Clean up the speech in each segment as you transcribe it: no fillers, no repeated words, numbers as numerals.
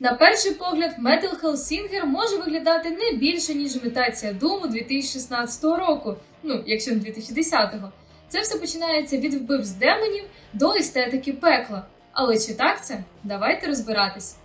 На перший погляд, Metal Hellsinger може виглядати не більше, ніж імітація Думу 2016 року, якщо не 2010-го. Це все починається від вбивств демонів до естетики пекла. Але чи так це? Давайте розбиратись.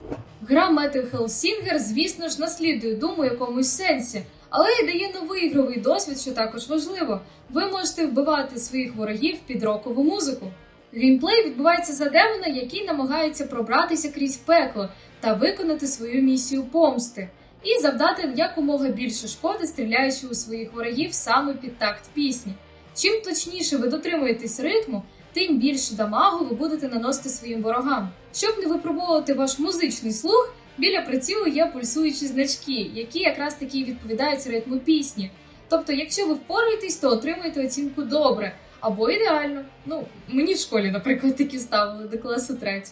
Гра Metal Hellsinger, звісно ж, наслідує Doom у якомусь сенсі, але й дає новий ігровий досвід, що також важливо. Ви можете вбивати своїх ворогів під рокову музику. Геймплей відбувається за демона, який намагається пробратися крізь пекло та виконати свою місію помсти. І завдати якомога більше шкоди, стріляючи у своїх ворогів саме під такт пісні. Чим точніше ви дотримуєтесь ритму, тим більше дамагу ви будете наносити своїм ворогам. Щоб не випробовувати ваш музичний слух, біля прицілу є пульсуючі значки, які якраз таки відповідають ритму пісні. Тобто, якщо ви впораєтесь, то отримуєте оцінку добре, або ідеально. Мені в школі, наприклад, такі ставили до класу 3.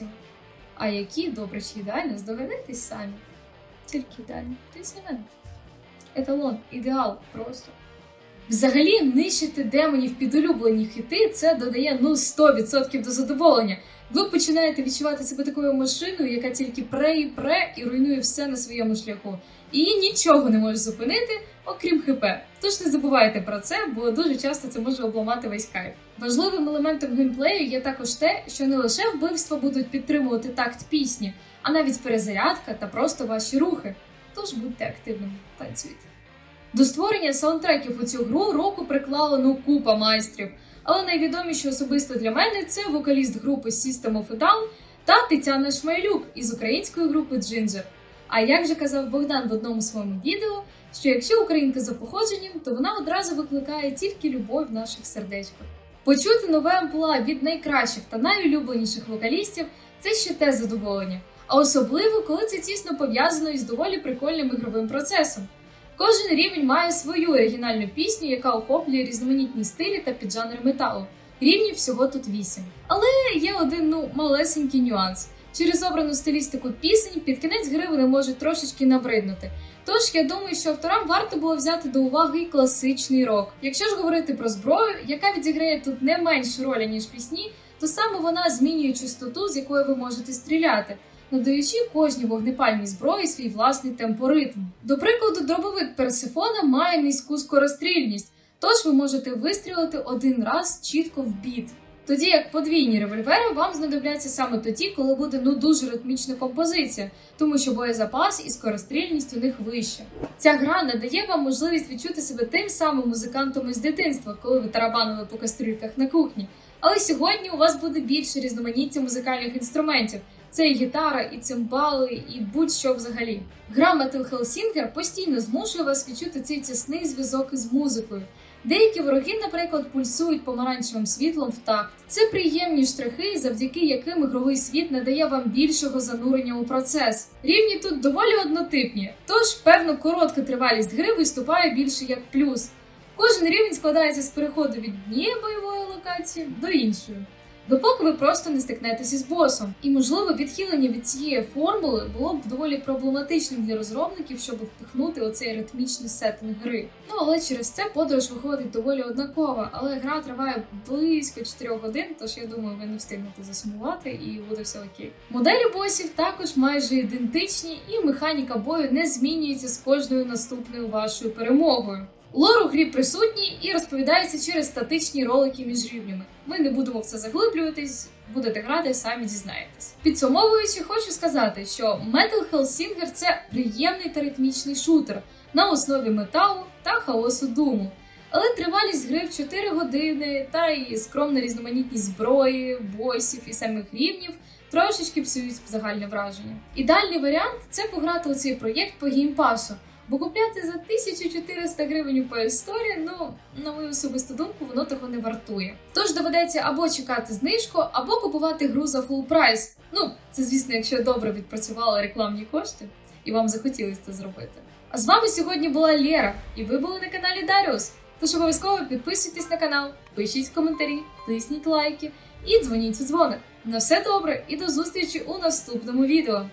А які добре чи ідеально, здогадайтесь самі. Тільки ідеально. Комплімент. Еталон, ідеал просто. Взагалі, нищити демонів під улюблені хіти – це додає 100% до задоволення. Ви починаєте відчувати себе такою машиною, яка тільки пре і руйнує все на своєму шляху. І її нічого не може зупинити, окрім ХП. Тож не забувайте про це, бо дуже часто це може обламати весь кайф. Важливим елементом геймплею є також те, що не лише вбивства будуть підтримувати такт пісні, а навіть перезарядка та просто ваші рухи. Тож будьте активними, танцюйте. До створення саундтреків у цю гру року приклало купа майстрів, але найвідоміші особисто для мене – це вокаліст групи System of a Down та Тетяна Шмайлюк із української групи Ginger. А як же казав Богдан в одному своєму відео, що якщо українка за походженням, то вона одразу викликає тільки любов в наших сердечках. Почути нове амплуа від найкращих та найулюбленіших вокалістів – це ще те задоволення, а особливо, коли це тісно пов'язано із доволі прикольним ігровим процесом. Кожен рівень має свою оригінальну пісню, яка охоплює різноманітні стилі та піджанри металу. Рівнів всього тут 8. Але є один, малесенький нюанс. Через обрану стилістику пісень під кінець гри вони можуть трошечки набриднути. Тож, я думаю, що авторам варто було взяти до уваги і класичний рок. Якщо ж говорити про зброю, яка відіграє тут не меншу роль, ніж пісні, то саме вона змінює частоту, з якою ви можете стріляти, надаючи кожній вогнепальній зброї свій власний темпоритм. До прикладу, дробовик Персефона має низьку скорострільність, тож ви можете вистрілити один раз чітко в біт. Тоді як подвійні револьвери вам знадобляться саме тоді, коли буде дуже ритмічна композиція, тому що боєзапас і скорострільність у них вища. Ця гра надає вам можливість відчути себе тим самим музикантом із дитинства, коли ви тарабанили по кастрюльках на кухні. Але сьогодні у вас буде більше різноманіття музикальних інструментів. Це і гітара, і цимбали, і будь-що взагалі. Гра Metal Hellsinger постійно змушує вас відчути цей тісний зв'язок із музикою. Деякі вороги, наприклад, пульсують помаранчевим світлом в такт. Це приємні штрихи, завдяки яким ігровий світ надає вам більшого занурення у процес. Рівні тут доволі однотипні, тож, певно, коротка тривалість гри виступає більше як плюс. Кожен рівень складається з переходу від однієї бойової локації до іншої, допоки ви просто не стикнетеся з босом. І, можливо, відхилення від цієї формули було б доволі проблематичним для розробників, щоб впихнути оцей ритмічний сеттинг гри. Але через це подорож виходить доволі однакова, але гра триває близько 4 годин, тож я думаю, ви не встигнете засумувати і буде все окей. Моделі босів також майже ідентичні, і механіка бою не змінюється з кожною наступною вашою перемогою. Лор у грі присутній і розповідається через статичні ролики між рівнями. Ми не будемо в це заглиблюватись, будете грати, самі дізнаєтесь. Підсумовуючи, хочу сказати, що Metal Hellsinger – це приємний та ритмічний шутер на основі металу та хаосу Думу. Але тривалість гри в 4 години та і скромна різноманітність зброї, босів і самих рівнів трошечки псують загальне враження. Ідеальний варіант – це пограти у цей проєкт по геймпасу. Бо купляти за 1400 гривень у PS Store, на мою особисту думку, воно того не вартує. Тож доведеться або чекати знижку, або купувати гру за full прайс. Це, звісно, якщо добре відпрацювали рекламні кошти і вам захотілося це зробити. А з вами сьогодні була Лера, і ви були на каналі Даріус. Тож обов'язково підписуйтесь на канал, пишіть коментарі, тисніть лайки і дзвоніть у дзвоник. На все добре і до зустрічі у наступному відео!